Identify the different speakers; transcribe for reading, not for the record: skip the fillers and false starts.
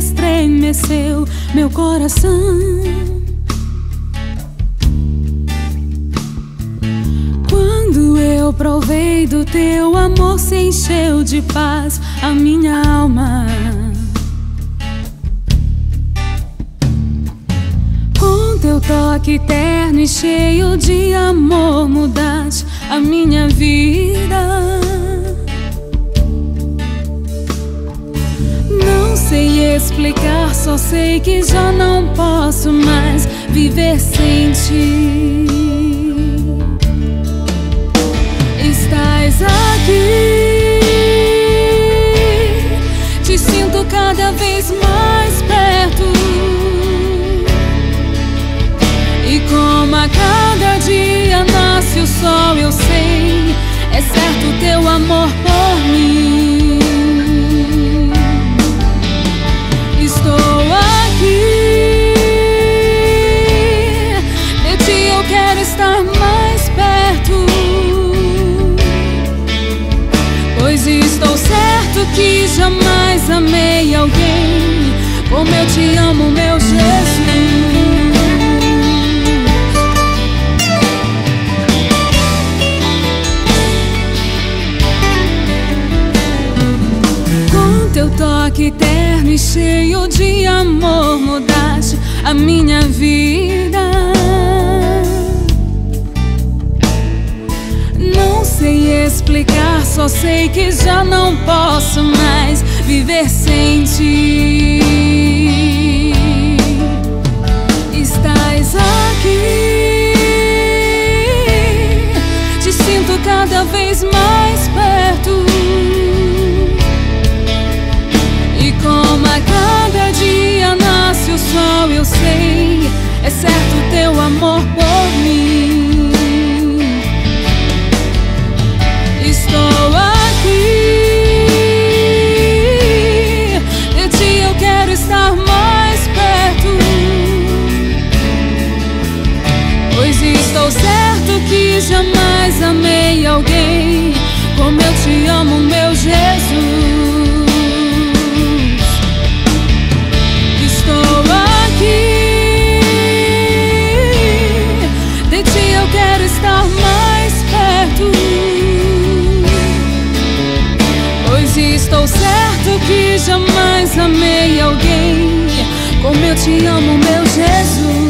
Speaker 1: estremeceu meu coração. Quando eu provei do teu amor, se encheu de paz a minha alma. Com teu toque terno e cheio de amor, mudaste a minha vida. Não sei explicar, só sei que já não posso mais viver sem ti. Estás aqui, te sinto cada vez mais perto. E como a cada dia nasce o sol, eu sei, é certo teu amor por mim. Estou aqui, de ti eu quero estar mais perto, pois estou certo que jamais amei alguém como eu te amo, meu Jesus. Teu toque terno e cheio de amor, mudaste a minha vida. Não sei explicar, só sei que já não posso mais viver sem ti. Estás aqui, te sinto cada vez mais perto. Como a cada dia nasce o sol, eu sei, é certo teu amor por mim. Estou aqui, de ti eu quero estar mais perto, pois estou certo que jamais amei alguém como eu te amo, meu Jesus. Estou certo que jamais amei alguém como eu te amo, meu Jesus.